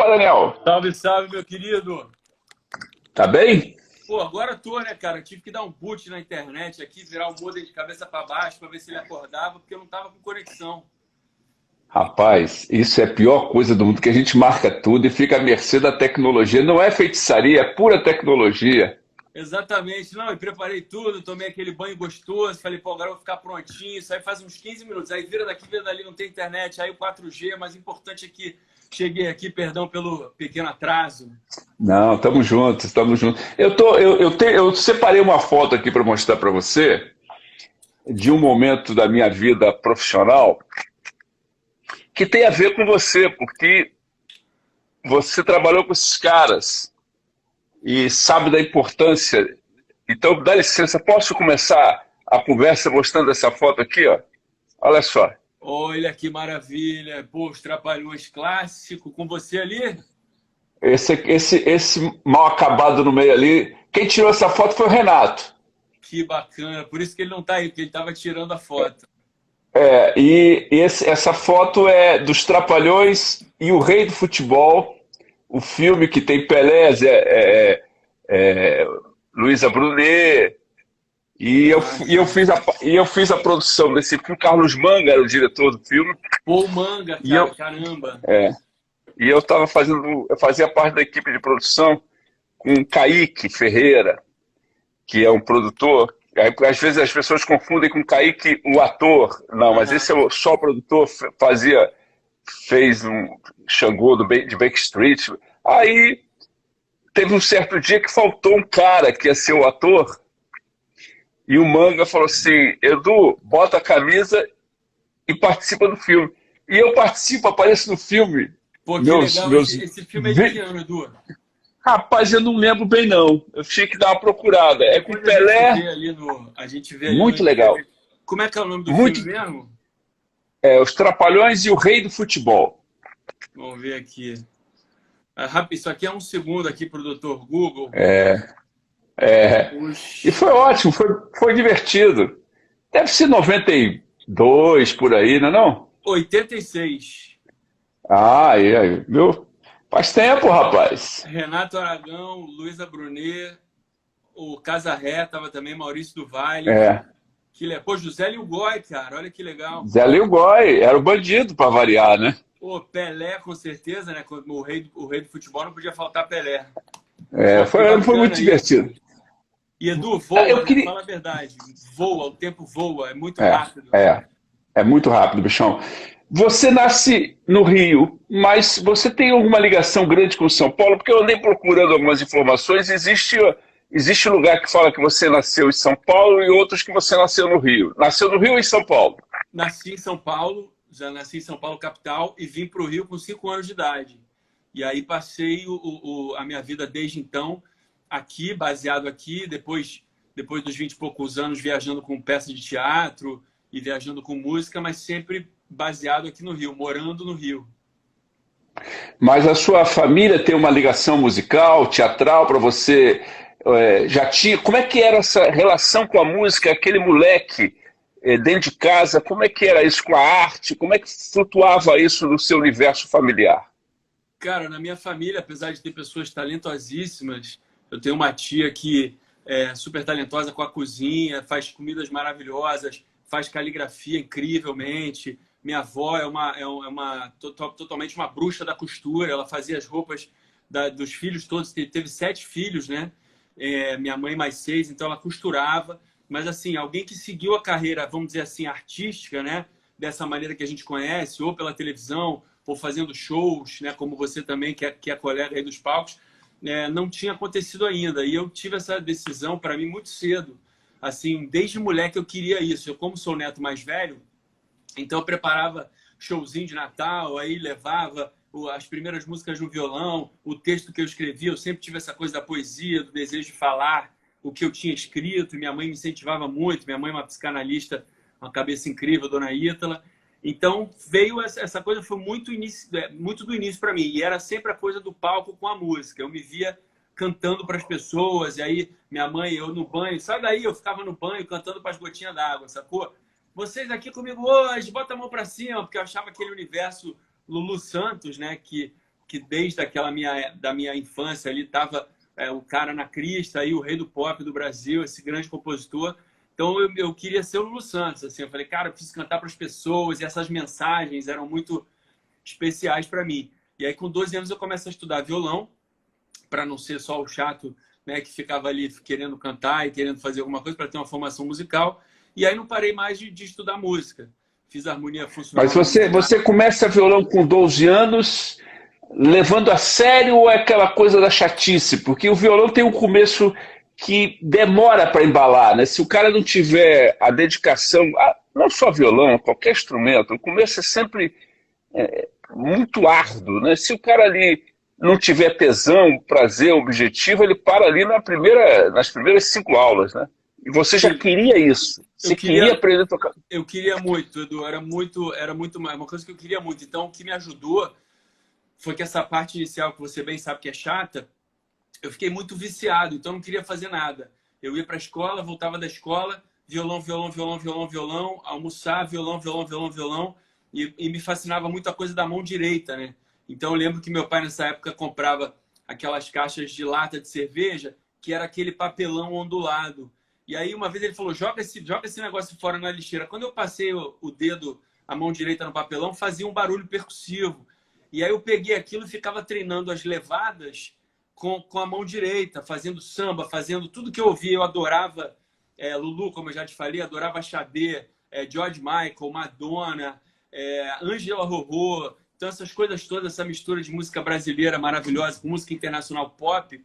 Fala, Daniel. Salve, salve, meu querido. Tá bem? Pô, agora tô, né, cara? Tive que dar um boot na internet aqui, virar o modem de cabeça para baixo para ver se ele acordava, porque eu não tava com conexão. Rapaz, isso é a pior coisa do mundo, que a gente marca tudo e fica à mercê da tecnologia. Não é feitiçaria, é pura tecnologia. Exatamente. Não, e preparei tudo, tomei aquele banho gostoso, falei, pô, agora eu vou ficar prontinho. Isso aí faz uns 15 minutos. Aí vira daqui, vira dali, não tem internet. Aí o 4G, mas o importante é que cheguei aqui, perdão pelo pequeno atraso. Não, estamos juntos, estamos juntos. Eu separei uma foto aqui para mostrar para você de um momento da minha vida profissional que tem a ver com você, porque você trabalhou com esses caras e sabe da importância. Então, dá licença, posso começar a conversa mostrando essa foto aqui, ó? Olha só. Olha que maravilha. Pô, os Trapalhões clássico com você ali. Esse mal acabado no meio ali. Quem tirou essa foto foi o Renato. Que bacana. Por isso que ele não tá aí, porque ele tava tirando a foto. Essa foto é dos Trapalhões e o Rei do Futebol, o filme que tem Pelé, Luísa Brunet, e eu fiz a produção desse filme. Carlos Manga era o diretor do filme, Pô, manga, e cara, eu, caramba. eu fazia parte da equipe de produção com Kaique Ferreira, que é um produtor. Às vezes as pessoas confundem com Kaique, o ator. Não, mas Aham. esse é só o produtor, fez um Xangô de Backstreet. Aí teve um certo dia que faltou um cara que ia ser o ator, e o Manga falou assim: Edu, bota a camisa e participa do filme. E eu participo, apareço no filme. Pô, que Meus, legal. meus... Esse filme é de que ano, Edu? Rapaz, eu não lembro bem não. Eu tinha que dar uma procurada. É com Depois a gente vê Pelé, ali no. A gente vê ali no muito legal. IMDb. Como é que é o nome do Muito, filme mesmo? Os Trapalhões e o Rei do Futebol. Vamos ver aqui. Ah, rápido, isso aqui é um segundo aqui pro Dr. Google. E Puxa. foi ótimo, foi divertido. Deve ser 92 por aí, não é não? 86. Viu? Faz tempo, rapaz. Renato Aragão, Luísa Brunet, o Casarré tava também, Maurício do Vale. É, Pô, José Lilgoy, cara, olha que legal. Zé Lil Goy, era o bandido para variar, né? Pô, Pelé, com certeza, né? O rei do futebol não podia faltar Pelé. Pô, que Foi muito bacana isso. divertido. E Edu, Eu voa, né? queria. Fala a verdade. Voa, o tempo voa, é muito É, rápido. é, é muito rápido, bichão. Você nasce no Rio, mas você tem alguma ligação grande com São Paulo? Porque eu andei procurando algumas informações. Existe lugar que fala que você nasceu em São Paulo e outros que você nasceu no Rio. Nasceu no Rio ou em São Paulo? Nasci em São Paulo, já nasci em São Paulo, capital, e vim para o Rio com 5 anos de idade. E aí passei a minha vida desde então aqui, baseado aqui, depois dos 20 e poucos anos viajando com peça de teatro e viajando com música, mas sempre baseado aqui no Rio, morando no Rio. Mas a sua família tem uma ligação musical, teatral, para você já tinha. Como é que era essa relação com a música, aquele moleque dentro de casa? Como é que era isso com a arte? Como é que flutuava isso no seu universo familiar? Cara, na minha família, apesar de ter pessoas talentosíssimas, eu tenho uma tia que é super talentosa com a cozinha, faz comidas maravilhosas, faz caligrafia incrivelmente. Minha avó totalmente uma bruxa da costura, ela fazia as roupas dos filhos todos, teve 7 filhos, né? Minha mãe mais 6, então ela costurava. Mas, assim, alguém que seguiu a carreira, vamos dizer assim, artística, né? Dessa maneira que a gente conhece, ou pela televisão, ou fazendo shows, né? Como você também, que é colega aí dos palcos, não tinha acontecido ainda. E eu tive essa decisão, para mim, muito cedo. Assim, desde moleque eu queria isso. Eu, como sou o neto mais velho, então eu preparava showzinho de Natal, aí levava as primeiras músicas no violão, o texto que eu escrevia, eu sempre tive essa coisa da poesia, do desejo de falar o que eu tinha escrito, e minha mãe me incentivava muito, minha mãe é uma psicanalista, uma cabeça incrível, dona Ítala. Então veio essa coisa, foi muito do início para mim, e era sempre a coisa do palco com a música. Eu me via cantando para as pessoas, e aí minha mãe, eu no banho, sai daí, eu ficava no banho cantando para as gotinhas d'água, sacou? Vocês aqui comigo hoje, bota a mão para cima, porque eu achava aquele universo Lulu Santos, né, que que desde da minha infância ali estava o cara na crista, aí o rei do pop do Brasil, esse grande compositor. Então eu queria ser o Lulu Santos, assim, eu falei, cara, eu preciso cantar para as pessoas, e essas mensagens eram muito especiais para mim. E aí com 12 anos eu começo a estudar violão, para não ser só o chato, né, que ficava ali querendo cantar e querendo fazer alguma coisa, para ter uma formação musical. E aí não parei mais de estudar música. Fiz harmonia funcional. Mas você começa violão com 12 anos, levando a sério ou é aquela coisa da chatice? Porque o violão tem um começo que demora para embalar, né? Se o cara não tiver a dedicação, não só violão, qualquer instrumento, o começo é sempre muito árduo, né? Se o cara ali não tiver tesão, prazer, objetivo, ele para ali nas primeiras 5 aulas, né? E você já queria isso. Você queria aprender a tocar. Eu queria muito, Edu. Era muito uma coisa que eu queria muito. Então, o que me ajudou foi que essa parte inicial, que você bem sabe que é chata, eu fiquei muito viciado. Então, eu não queria fazer nada. Eu ia para a escola, voltava da escola, violão, violão, violão, violão, violão, almoçar, violão, violão, violão, violão. E me fascinava muito a coisa da mão direita, né? Então, eu lembro que meu pai, nessa época, comprava aquelas caixas de lata de cerveja, que era aquele papelão ondulado. E aí, uma vez ele falou, joga esse negócio fora na lixeira. Quando eu passei o dedo, a mão direita no papelão, fazia um barulho percussivo. E aí eu peguei aquilo e ficava treinando as levadas com a mão direita, fazendo samba, fazendo tudo que eu ouvia. Eu adorava Lulu, como eu já te falei, adorava Xadê, George Michael, Madonna, Ângela Rorô. Então, essas coisas todas, essa mistura de música brasileira maravilhosa com música internacional pop,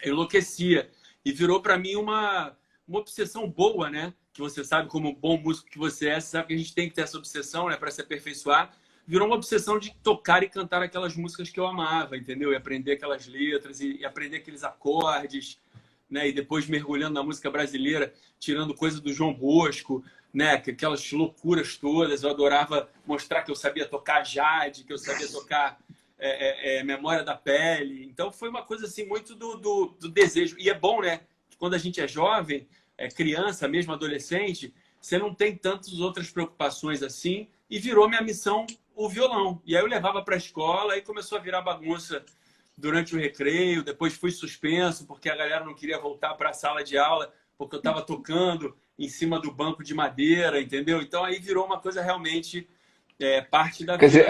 eu enlouquecia. E virou para mim uma obsessão boa, né? Que você sabe, como bom músico que você é, você sabe que a gente tem que ter essa obsessão, né? Para se aperfeiçoar. Virou uma obsessão de tocar e cantar aquelas músicas que eu amava, entendeu? E aprender aquelas letras, e aprender aqueles acordes, né? E depois mergulhando na música brasileira, tirando coisa do João Bosco, né? Aquelas loucuras todas. Eu adorava mostrar que eu sabia tocar Jade, que eu sabia tocar Memória da Pele. Então foi uma coisa assim muito do desejo. E é bom, né? Quando a gente é jovem, criança, mesmo adolescente, você não tem tantas outras preocupações assim, e virou minha missão o violão. E aí eu levava para a escola e começou a virar bagunça durante o recreio, depois fui suspenso porque a galera não queria voltar para a sala de aula porque eu estava tocando em cima do banco de madeira, entendeu? Então aí virou uma coisa realmente parte da vida. Quer dizer,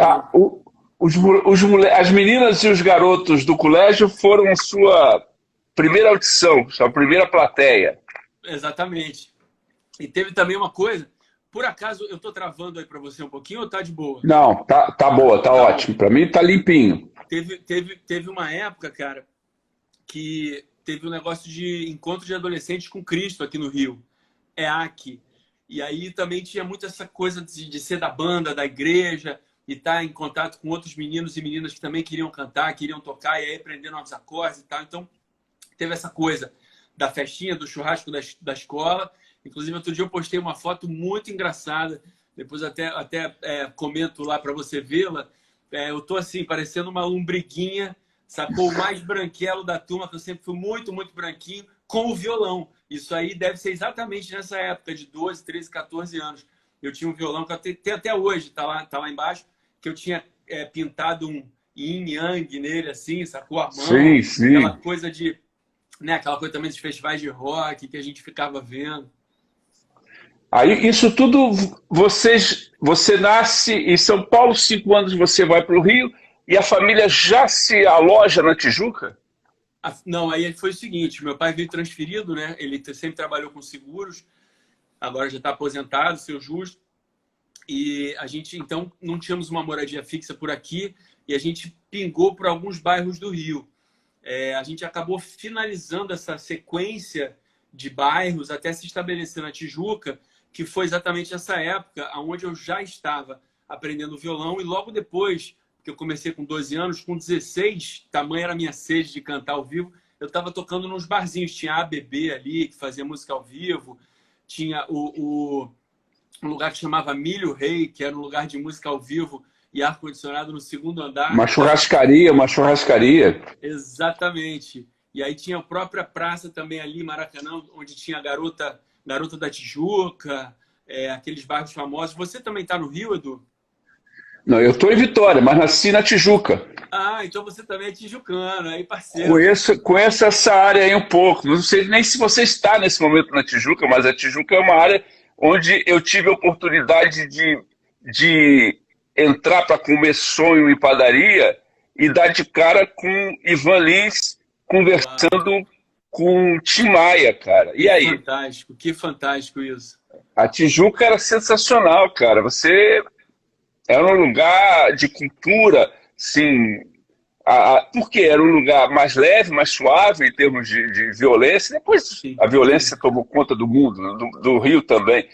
as meninas e os garotos do colégio foram a sua primeira audição, sua primeira plateia. Exatamente. E teve também uma coisa, por acaso eu tô travando aí para você um pouquinho ou tá de boa? Não, tá boa, tá ótimo. Para mim tá limpinho. Teve uma época, cara, que teve um negócio de encontro de adolescentes com Cristo aqui no Rio. EAC. E aí também tinha muito essa coisa de ser da banda, da igreja, e estar em contato com outros meninos e meninas que também queriam cantar, queriam tocar, e aí aprender novos acordes e tal. Então, teve essa coisa da festinha, do churrasco da escola. Inclusive, outro dia eu postei uma foto muito engraçada. Depois até comento lá para você vê-la. Eu tô assim, parecendo uma lombriguinha, sacou? O mais branquelo da turma, que eu sempre fui muito, muito branquinho, com o violão. Isso aí deve ser exatamente nessa época, de 12, 13, 14 anos. Eu tinha um violão que eu tenho até hoje, tá lá embaixo, que eu tinha pintado um yin yang nele, assim, sacou? A mão. Sim, sim. Aquela coisa de... Né, aquela coisa também dos festivais de rock que a gente ficava vendo. Aí, isso tudo, você nasce em São Paulo, 5 anos você vai para o Rio, e a família já se aloja na Tijuca? Não, aí foi o seguinte, meu pai veio transferido, né? Ele sempre trabalhou com seguros, agora já está aposentado, seu justo. E a gente, então, não tínhamos uma moradia fixa por aqui, e a gente pingou por alguns bairros do Rio. A gente acabou finalizando essa sequência de bairros até se estabelecer na Tijuca, que foi exatamente essa época onde eu já estava aprendendo violão. E logo depois, que eu comecei com 12 anos, com 16, tamanha era a minha sede de cantar ao vivo, eu estava tocando nos barzinhos. Tinha a ABB ali, que fazia música ao vivo. Tinha um lugar que chamava Milho Rei, que era um lugar de música ao vivo, e ar-condicionado no 2º andar. Uma churrascaria. Exatamente. E aí tinha a própria praça também ali, Maracanã, onde tinha a Garota da Tijuca, aqueles bairros famosos. Você também está no Rio, Edu? Não, eu estou em Vitória, mas nasci na Tijuca. Ah, então você também é tijucano, aí parceiro. Conheço essa área aí um pouco. Não sei nem se você está nesse momento na Tijuca, mas a Tijuca é uma área onde eu tive a oportunidade de entrar para comer sonho em padaria e dar de cara com Ivan Lins Uau, conversando com Tim Maia, cara. E aí? que fantástico isso. A Tijuca era sensacional, cara. Você era um lugar de cultura, sim. Porque era um lugar mais leve, mais suave em termos de violência. Depois Sim, a sim. violência tomou conta do mundo, do Rio também.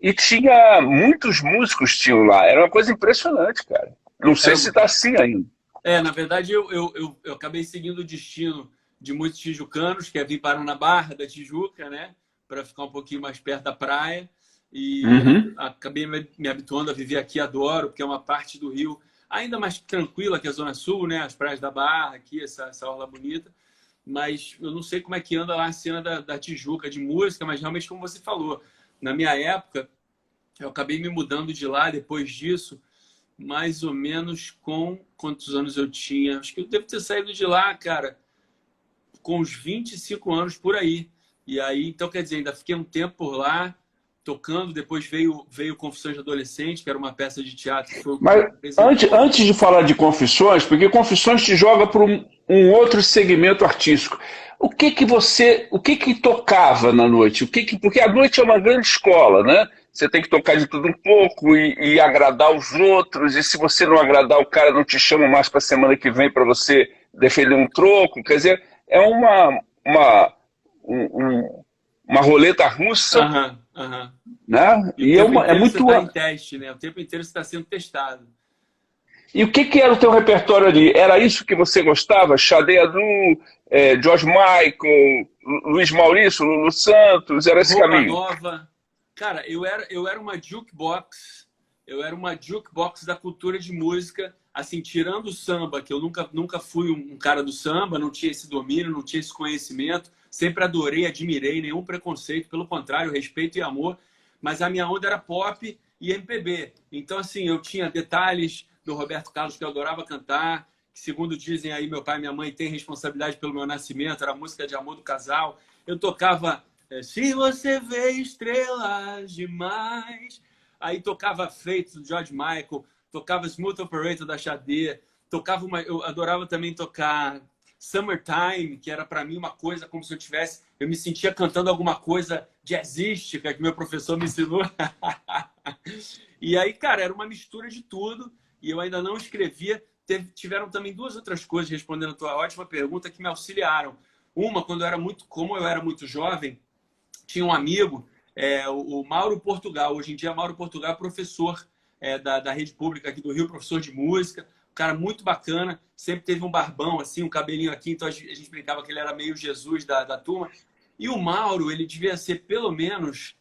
E tinha muitos músicos tinham lá. Era uma coisa impressionante, cara. Não sei Era, se está assim ainda. na verdade, eu acabei seguindo o destino de muitos tijucanos, que é vir parar na Barra da Tijuca, né? Para ficar um pouquinho mais perto da praia. E Uhum. acabei me habituando a viver aqui, adoro, porque é uma parte do Rio ainda mais tranquila que a Zona Sul, né? As praias da Barra, aqui, essa orla bonita. Mas eu não sei como é que anda lá a cena da Tijuca, de música, mas realmente, como você falou, na minha época, eu acabei me mudando de lá depois disso, mais ou menos com quantos anos eu tinha? Acho que eu devo ter saído de lá, cara, com uns 25 anos por aí. E aí, então, quer dizer, ainda fiquei um tempo por lá, tocando. Depois veio Confissões de Adolescente, que era uma peça de teatro que foi o que me Mas apresentou. antes de falar de Confissões, porque Confissões te joga para um outro segmento artístico. O que tocava na noite? Porque a noite é uma grande escola, né? Você tem que tocar de tudo um pouco e agradar os outros. E se você não agradar, o cara não te chama mais para a semana que vem para você defender um troco. Quer dizer, é uma roleta russa, Aham, aham. né? E o E tempo é inteiro você muito. está em teste, né? O tempo inteiro você está sendo testado. E o que era o teu repertório ali? Era isso que você gostava? Xade Adu, George Michael, Luiz Maurício, Lulu Santos, era esse Roupa caminho? nova. Cara, eu era uma jukebox. Eu era uma jukebox da cultura de música, assim, tirando o samba, que eu nunca fui um cara do samba, não tinha esse domínio, não tinha esse conhecimento. Sempre adorei, admirei, nenhum preconceito, pelo contrário, respeito e amor. Mas a minha onda era pop e MPB. Então, assim, eu tinha detalhes do Roberto Carlos que eu adorava cantar, que, segundo dizem aí, meu pai e minha mãe têm responsabilidade pelo meu nascimento, era a música de amor do casal. Eu tocava Se Você Vê Estrelas Demais. Aí tocava Fate do George Michael, tocava Smooth Operator da Xadê, eu adorava também tocar Summertime, que era para mim uma coisa como se eu me sentia cantando alguma coisa jazzística que meu professor me ensinou. E aí, cara, era uma mistura de tudo e eu ainda não escrevia. Tiveram também duas outras coisas, respondendo a tua ótima pergunta, que me auxiliaram. Uma, como eu era muito jovem, tinha um amigo, o Mauro Portugal. Hoje em dia, Mauro Portugal é professor da rede pública aqui do Rio, professor de música. Um cara muito bacana, sempre teve um barbão, assim, um cabelinho aqui, então a gente brincava que ele era meio Jesus da turma. E o Mauro, ele devia ser pelo menos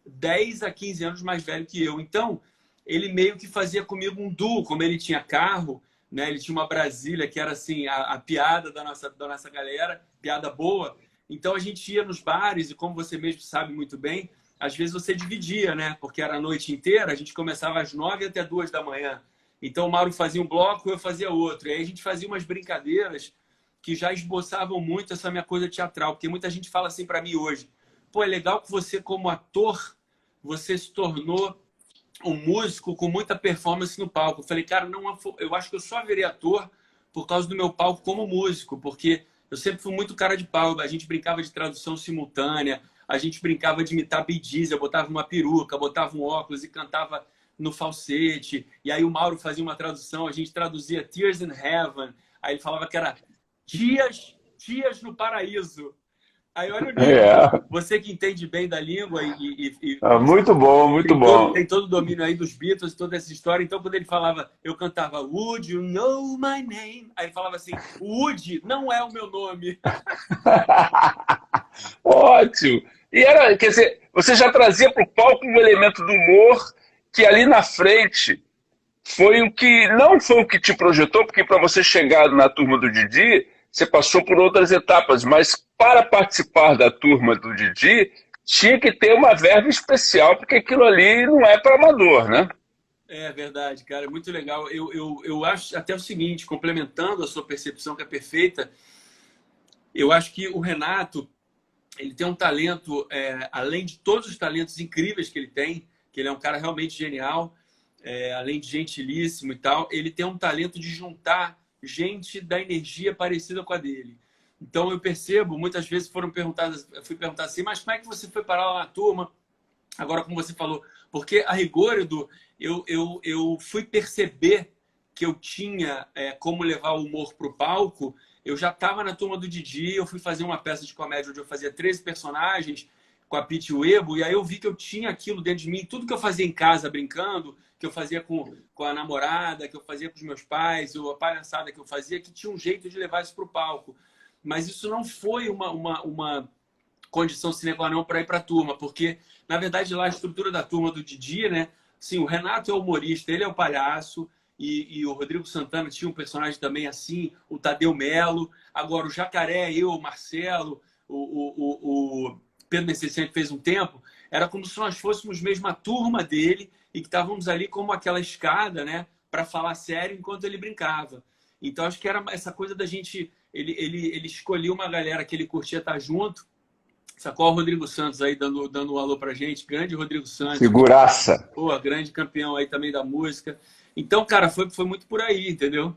10 a 15 anos mais velho que eu. Então, ele meio que fazia comigo um duo, como ele tinha carro, né? Ele tinha uma Brasília que era assim a piada da nossa galera, piada boa. Então a gente ia nos bares e, como você mesmo sabe muito bem, às vezes você dividia, né? Porque era a noite inteira, a gente começava às 9 até 2 da manhã. Então o Mauro fazia um bloco, eu fazia outro. E aí a gente fazia umas brincadeiras que já esboçavam muito essa minha coisa teatral, porque muita gente fala assim para mim hoje: pô, é legal que você, como ator, você se tornou um músico com muita performance no palco. Eu falei, cara, não, eu acho que eu só virei ator por causa do meu palco como músico, porque eu sempre fui muito cara de pau. A gente brincava de tradução simultânea, a gente brincava de imitar Bee Gees, eu botava uma peruca, botava um óculos e cantava no falsete. E aí o Mauro fazia uma tradução, a gente traduzia Tears in Heaven, aí ele falava que era dias no paraíso. Aí olha o nível. É, Você que entende bem da língua muito bom, muito bom. tem todo o domínio aí dos Beatles, toda essa história. Então, quando ele falava, eu cantava Would You Know My Name? Aí ele falava assim, Would não é o meu nome. Ótimo. Quer dizer, você já trazia para o palco um elemento do humor que ali na frente não foi o que te projetou, porque para você chegar na turma do Didi, você passou por outras etapas, mas para participar da turma do Didi, tinha que ter uma verba especial, porque aquilo ali não é para amador, né? É verdade, cara, é muito legal. Eu acho até o seguinte, complementando a sua percepção que é perfeita, eu acho que o Renato, ele tem um talento, além de todos os talentos incríveis que ele tem, que ele é um cara realmente genial, além de gentilíssimo e tal, ele tem um talento de juntar gente da energia parecida com a dele. Então eu percebo, muitas vezes foram perguntadas, eu fui perguntar assim, mas como é que você foi parar lá na turma? Agora, como você falou, porque a rigor, Edu, eu fui perceber que eu tinha como levar o humor para o palco. Eu já estava na turma do Didi, eu fui fazer uma peça de comédia onde eu fazia 13 personagens com a Pete Uebo, e aí eu vi que eu tinha aquilo dentro de mim, tudo que eu fazia em casa brincando, que eu fazia com a namorada, que eu fazia com os meus pais, ou a palhaçada que eu fazia, que tinha um jeito de levar isso para o palco. Mas isso não foi uma condição sine qua non para ir para a turma, porque, na verdade, lá a estrutura da turma do Didi, né? Sim, o Renato é o humorista, ele é o palhaço, e o Rodrigo Santana tinha um personagem também assim, o Tadeu Melo. Agora, o Jacaré, eu, o Marcelo, o Pedro Necessante fez um tempo, era como se nós fôssemos mesmo a turma dele e que estávamos ali como aquela escada, né? Para falar sério enquanto ele brincava. Então, acho que era essa coisa da gente... Ele escolheu uma galera que ele curtia estar junto. Sacou o Rodrigo Santos aí dando um alô pra gente. Grande Rodrigo Santos. Figuraça. Pô, grande campeão aí também da música. Então, cara, foi muito por aí, entendeu?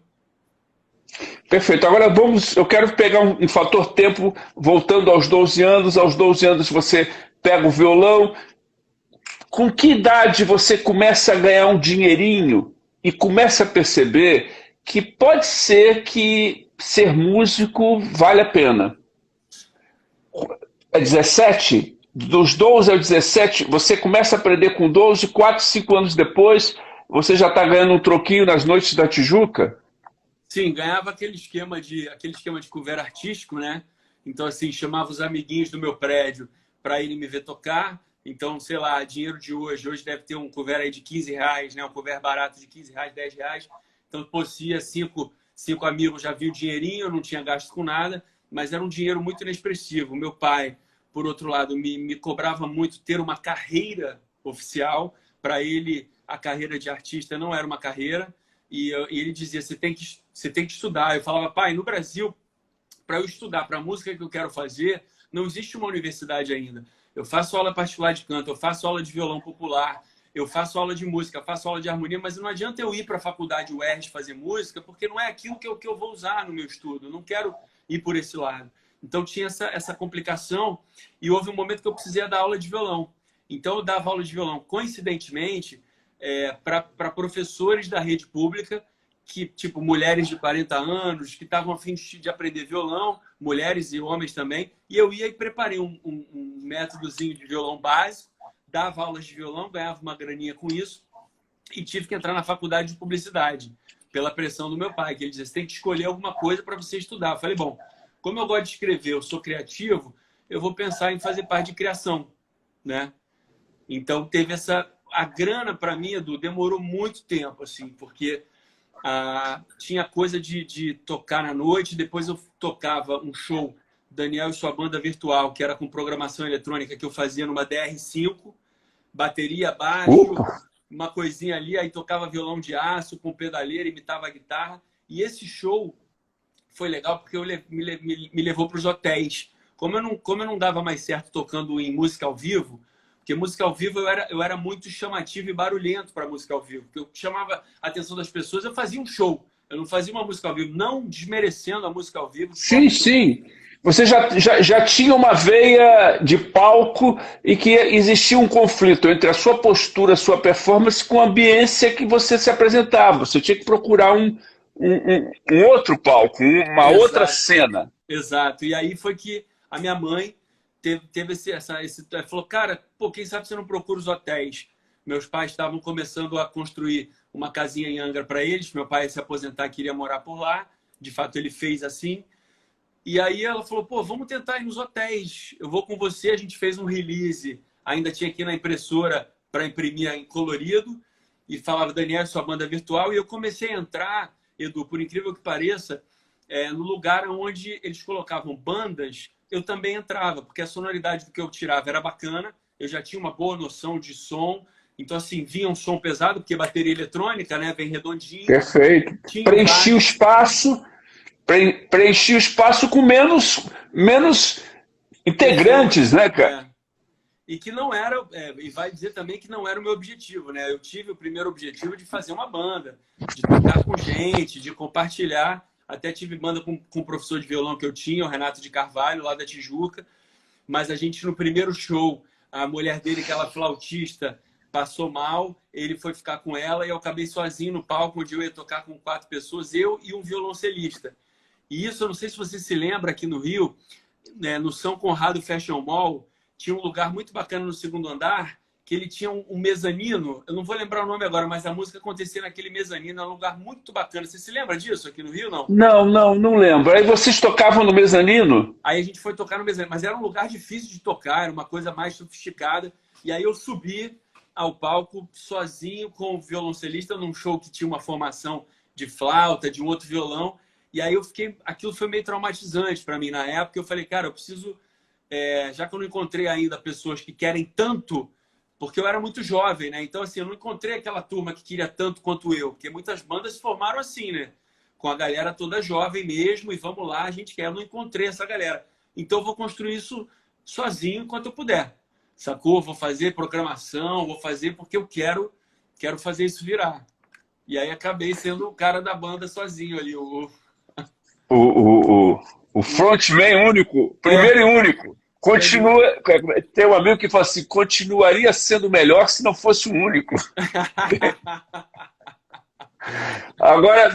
Perfeito. Agora eu quero pegar um fator tempo, voltando aos 12 anos. Aos 12 anos você pega o violão. Com que idade você começa a ganhar um dinheirinho e começa a perceber que pode ser que ser músico vale a pena? É 17? Dos 12 aos 17, você começa a aprender com 12, 4, 5 anos depois, você já está ganhando um troquinho nas noites da Tijuca? Sim, ganhava aquele esquema de cover artístico, né? Então, assim, chamava os amiguinhos do meu prédio para irem me ver tocar. Então, sei lá, dinheiro de hoje deve ter um cover aí de R$ 15, né? Um cover barato de R$ 15, R$ 10. Então, pô, se ia cinco amigos, já viu o dinheirinho, eu não tinha gasto com nada, mas era um dinheiro muito inexpressivo. Meu pai, por outro lado, me cobrava muito ter uma carreira oficial. Para ele, a carreira de artista não era uma carreira. E ele dizia, você tem que estudar. Eu falava, pai, no Brasil, para eu estudar para a música que eu quero fazer, não existe uma universidade ainda. Eu faço aula particular de canto, eu faço aula de violão popular, eu faço aula de música, faço aula de harmonia, mas não adianta eu ir para a faculdade UERJ fazer música, porque não é aquilo que eu vou usar no meu estudo. Eu não quero ir por esse lado. Então tinha essa complicação e houve um momento que eu precisei dar aula de violão. Então eu dava aula de violão, coincidentemente, para professores da rede pública, que tipo mulheres de 40 anos, que estavam a fim de aprender violão, mulheres e homens também. E eu ia e preparei um métodozinho de violão básico, dava aulas de violão, ganhava uma graninha com isso e tive que entrar na faculdade de publicidade pela pressão do meu pai, que ele dizia, você tem que escolher alguma coisa para você estudar. Eu falei, bom, como eu gosto de escrever, eu sou criativo, eu vou pensar em fazer parte de criação, né? Então teve a grana para mim, Edu, demorou muito tempo, assim, porque tinha coisa de tocar na noite, depois eu tocava um show, Daniel e sua banda virtual, que era com programação eletrônica, que eu fazia numa DR5, bateria, baixo, Opa. uma coisinha ali, aí tocava violão de aço com pedaleira, imitava a guitarra. E esse show foi legal porque me levou para os hotéis. Como eu não dava mais certo tocando em música ao vivo, porque música ao vivo eu era muito chamativo e barulhento para música ao vivo. Porque eu chamava a atenção das pessoas, eu fazia um show. Eu não fazia uma música ao vivo, não desmerecendo a música ao vivo. Sim, sim. Você já tinha uma veia de palco e que existia um conflito entre a sua postura, a sua performance com a ambiência que você se apresentava. Você tinha que procurar um outro palco, uma outra Exato, cena. exato. E aí foi que a minha mãe teve falou, cara, pô, quem sabe você não procura os hotéis? Meus pais estavam começando a construir uma casinha em Angra para eles. Meu pai ia se aposentar, queria morar por lá. De fato, ele fez assim. E aí ela falou, pô, vamos tentar ir nos hotéis. Eu vou com você, a gente fez um release. Ainda tinha aqui na impressora para imprimir em colorido. E falava, Daniel, sua banda virtual. E eu comecei a entrar, Edu, por incrível que pareça, no lugar onde eles colocavam bandas, eu também entrava, porque a sonoridade do que eu tirava era bacana. Eu já tinha uma boa noção de som, Então, assim, vinha um som pesado, porque bateria eletrônica, né? Vem redondinho. Perfeito. Tinha um Preenchi o baixo. espaço, preenchi o espaço com menos integrantes, Pessoas. né, cara? E que não era, e vai dizer também que não era o meu objetivo, né? Eu tive o primeiro objetivo de fazer uma banda, de tocar com gente, de compartilhar. Até tive banda com um professor de violão que eu tinha, o Renato de Carvalho, lá da Tijuca. Mas a gente, no primeiro show, a mulher dele, que ela é flautista, passou mal. Ele foi ficar com ela e eu acabei sozinho no palco, onde eu ia tocar com 4 pessoas, eu e um violoncelista. E isso, eu não sei se você se lembra, aqui no Rio, né, no São Conrado Fashion Mall, tinha um lugar muito bacana no segundo andar, que ele tinha um mezanino, eu não vou lembrar o nome agora, mas a música acontecia naquele mezanino, era um lugar muito bacana. Você se lembra disso aqui no Rio, não? Não lembro. Aí vocês tocavam no mezanino? Aí a gente foi tocar no mezanino, mas era um lugar difícil de tocar, era uma coisa mais sofisticada. E aí eu subi ao palco sozinho com o violoncelista num show que tinha uma formação de flauta, de um outro violão. E aí eu fiquei, aquilo foi meio traumatizante para mim na época. Eu falei, cara, eu preciso, já que eu não encontrei ainda pessoas que querem tanto, porque eu era muito jovem, né? Então, assim, eu não encontrei aquela turma que queria tanto quanto eu, porque muitas bandas se formaram assim, né? Com a galera toda jovem mesmo, e vamos lá, a gente quer. Eu não encontrei essa galera. Então, eu vou construir isso sozinho enquanto eu puder. Sacou? Vou fazer programação, vou fazer porque eu quero fazer isso virar. E aí acabei sendo o cara da banda sozinho ali. O, o, o frontman único, primeiro e único. Continua. Tem um amigo que fala assim: continuaria sendo melhor se não fosse o único. Agora,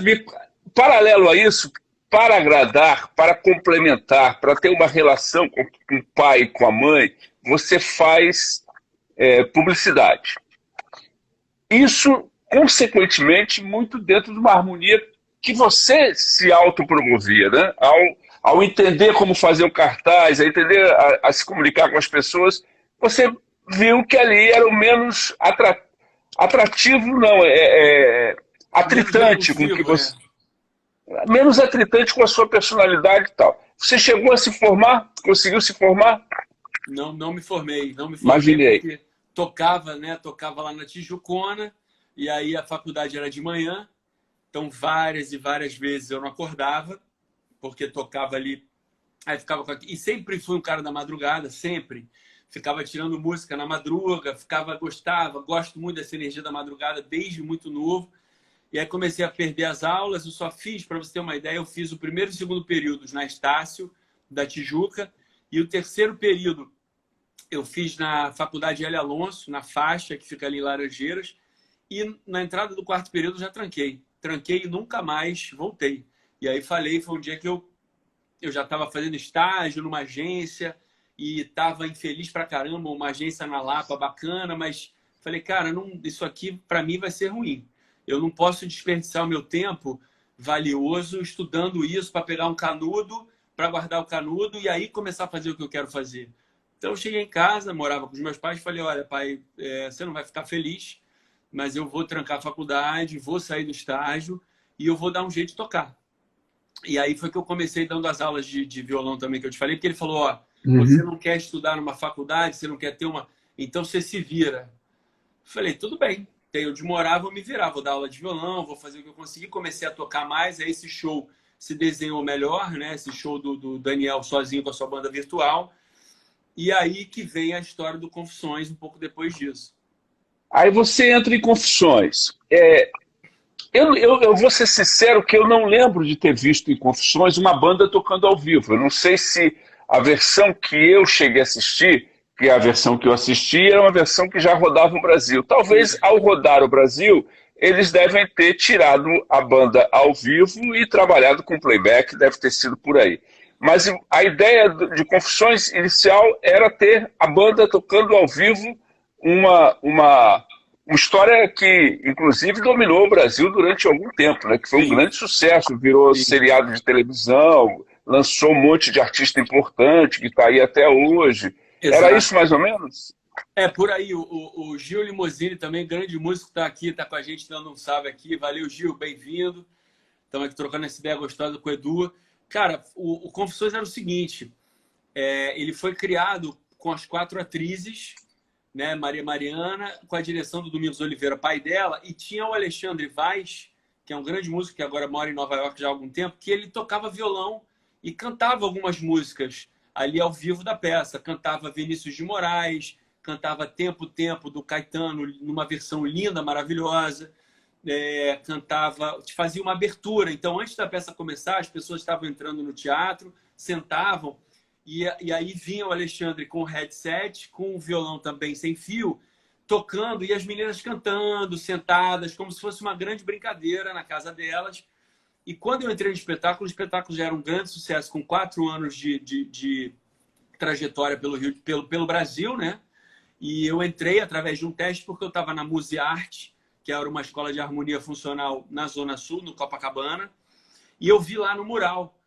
paralelo a isso, para agradar, para complementar, para ter uma relação com o pai e com a mãe, você faz publicidade. Isso, consequentemente, muito dentro de uma harmonia que você se autopromovia, né? Ao entender como fazer o cartaz, a entender a se comunicar com as pessoas, você viu que ali era o menos atrativo, não, Menos atritante com que repulsivo, você. Menos atritante com a sua personalidade e tal. Você chegou a se formar? Conseguiu se formar? Não me formei. Não me formei Imaginei. porque tocava, né? Tocava lá na Tijucona, e aí a faculdade era de manhã. Então, várias e várias vezes eu não acordava, porque tocava ali. Aí ficava e sempre fui um cara da madrugada, sempre. Ficava tirando música na madruga, gosto muito dessa energia da madrugada desde muito novo. E aí comecei a perder as aulas. Eu só fiz, para você ter uma ideia, eu fiz o primeiro e o segundo períodos na Estácio, da Tijuca, e o terceiro período eu fiz na Faculdade L. Alonso, na faixa, que fica ali em Laranjeiras, e na entrada do quarto período já tranquei. Tranquei e nunca mais voltei. E aí foi um dia que eu já estava fazendo estágio numa agência e estava infeliz pra caramba, uma agência na Lapa bacana, mas falei, cara, isso aqui para mim vai ser ruim. Eu não posso desperdiçar o meu tempo valioso estudando isso para pegar um canudo, para guardar o canudo e aí começar a fazer o que eu quero fazer. Então eu cheguei em casa, morava com os meus pais, falei, olha, pai, você não vai ficar feliz, mas eu vou trancar a faculdade, vou sair do estágio e eu vou dar um jeito de tocar. E aí foi que eu comecei dando as aulas de violão também, que eu te falei, porque ele falou, ó, você não quer estudar numa faculdade, você não quer ter uma... Então você se vira. Falei, tudo bem. Tem onde morar, vou me virar, vou dar aula de violão, vou fazer o que eu conseguir. Comecei a tocar mais, aí esse show se desenhou melhor, né? Esse show do Daniel sozinho com a sua banda virtual. E aí que vem a história do Confissões um pouco depois disso. Aí você entra em Confissões. Eu vou ser sincero que eu não lembro de ter visto em Confissões uma banda tocando ao vivo. Eu não sei se a versão que eu cheguei a assistir, que é a versão que eu assisti, era uma versão que já rodava o Brasil. Talvez, ao rodar o Brasil, eles devem ter tirado a banda ao vivo e trabalhado com playback, deve ter sido por aí. Mas a ideia de Confissões inicial era ter a banda tocando ao vivo uma história que, inclusive, dominou o Brasil durante algum tempo, né? Que foi um Sim, grande sucesso, virou sim. seriado de televisão, lançou um monte de artista importante que está aí até hoje. Era Exato. isso mais ou menos? Por aí, o Gil Limousine também, grande músico, está aqui, está com a gente, dando um salve aqui. Valeu, Gil, bem-vindo. Estamos aqui trocando essa ideia gostosa com o Edu. Cara, o Confissões era o seguinte, ele foi criado com as 4 atrizes né, Maria Mariana, com a direção do Domingos Oliveira, pai dela, e tinha o Alexandre Vaz, que é um grande músico que agora mora em Nova York já há algum tempo, que ele tocava violão e cantava algumas músicas ali ao vivo da peça. Cantava Vinícius de Moraes, cantava Tempo, Tempo, do Caetano, numa versão linda, maravilhosa. Cantava, fazia uma abertura. Então, antes da peça começar, as pessoas estavam entrando no teatro, sentavam, e aí vinha o Alexandre com o headset, com o violão também sem fio, tocando, e as meninas cantando, sentadas, como se fosse uma grande brincadeira na casa delas. E quando eu entrei no espetáculo, o espetáculo já era um grande sucesso, com 4 anos de trajetória pelo Brasil, né? E eu entrei através de um teste, porque eu estava na Musearte, que era uma escola de harmonia funcional na Zona Sul, no Copacabana, e eu vi lá no mural,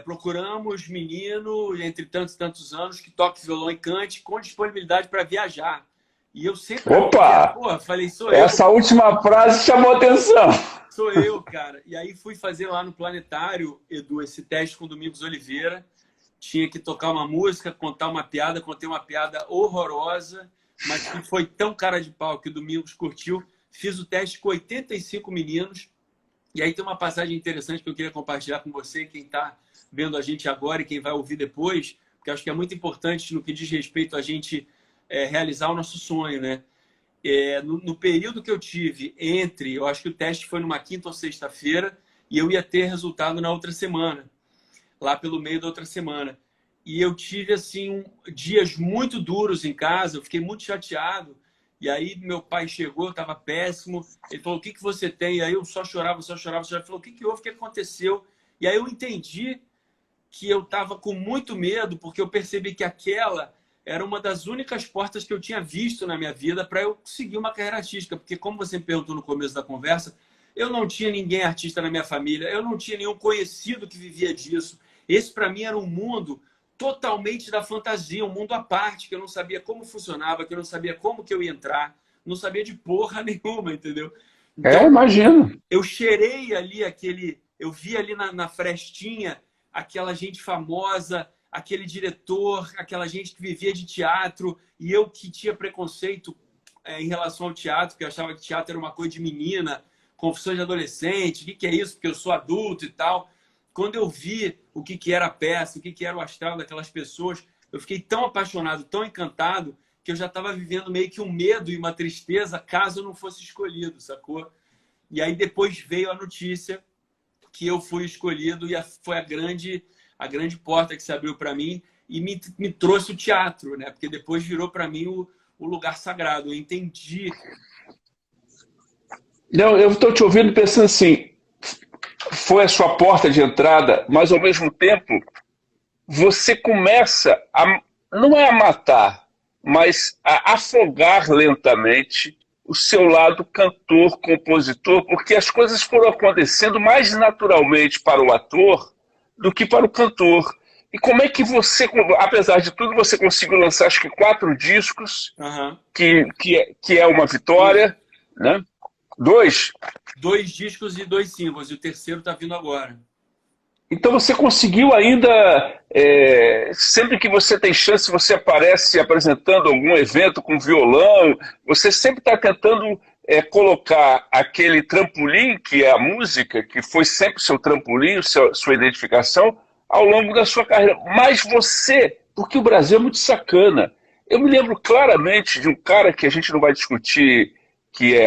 procuramos menino, entre tantos e tantos anos, que toque violão e cante, com disponibilidade para viajar. E eu sempre... Opa! Pô, falei, sou eu. Essa última frase chamou atenção. Sou eu, cara. E aí fui fazer lá no Planetário, Edu, esse teste com o Domingos Oliveira. Tinha que tocar uma música, contar uma piada, contei uma piada horrorosa, mas que foi tão cara de pau que o Domingos curtiu. Fiz o teste com 85 meninos. E aí tem uma passagem interessante que eu queria compartilhar com você, quem está vendo a gente agora e quem vai ouvir depois, porque acho que é muito importante no que diz respeito a gente realizar o nosso sonho, né? No período que eu tive eu acho que o teste foi numa quinta ou sexta-feira, e eu ia ter resultado na outra semana, lá pelo meio da outra semana. E eu tive, assim, dias muito duros em casa, eu fiquei muito chateado. E aí meu pai chegou, estava péssimo. Ele falou, o que você tem? E aí eu só chorava. Ele falou, o que houve? O que aconteceu? E aí eu entendi que eu estava com muito medo, porque eu percebi que aquela era uma das únicas portas que eu tinha visto na minha vida para eu seguir uma carreira artística. Porque, como você me perguntou no começo da conversa, eu não tinha ninguém artista na minha família, eu não tinha nenhum conhecido que vivia disso. Esse, para mim, era um mundo totalmente da fantasia, um mundo à parte, que eu não sabia como funcionava, que eu não sabia como que eu ia entrar, não sabia de porra nenhuma, entendeu? Então, Imagino. eu cheirei ali eu vi ali na frestinha aquela gente famosa, aquele diretor, aquela gente que vivia de teatro, e eu que tinha preconceito em relação ao teatro, que eu achava que teatro era uma coisa de menina, confissões de adolescente, o que é isso, porque eu sou adulto e tal. Quando eu vi o que era a peça, o que era o astral daquelas pessoas, eu fiquei tão apaixonado, tão encantado, que eu já estava vivendo meio que um medo e uma tristeza caso eu não fosse escolhido, sacou? E aí depois veio a notícia que eu fui escolhido, e foi a grande porta que se abriu para mim e me trouxe o teatro, né? Porque depois virou para mim o lugar sagrado. Eu entendi. Não, eu estou te ouvindo pensando assim, foi a sua porta de entrada, mas ao mesmo tempo você começa não é a matar, mas a afogar lentamente o seu lado cantor, compositor, porque as coisas foram acontecendo mais naturalmente para o ator do que para o cantor. E como é que você, apesar de tudo, você conseguiu lançar acho que 4 discos, que é uma vitória, né? 2 discos e 2 singles, e o terceiro está vindo agora. Então você conseguiu ainda, sempre que você tem chance, você aparece apresentando algum evento com violão, você sempre está tentando colocar aquele trampolim, que é a música, que foi sempre o seu trampolim, sua identificação, ao longo da sua carreira. Mas você, porque o Brasil é muito sacana. Eu me lembro claramente de um cara que a gente não vai discutir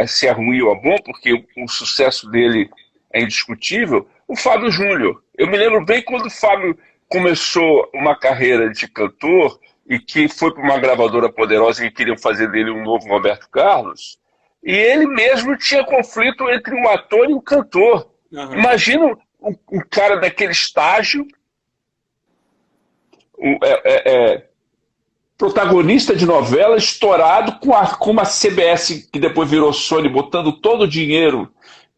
se é ruim ou é bom, porque o sucesso dele é indiscutível, o Fábio Júnior. Eu me lembro bem quando o Fábio começou uma carreira de cantor e que foi para uma gravadora poderosa que queriam fazer dele um novo Roberto Carlos, e ele mesmo tinha conflito entre um ator e um cantor. Uhum. Imagina um cara daquele estágio, protagonista de novela, estourado com uma CBS que depois virou Sony, botando todo o dinheiro,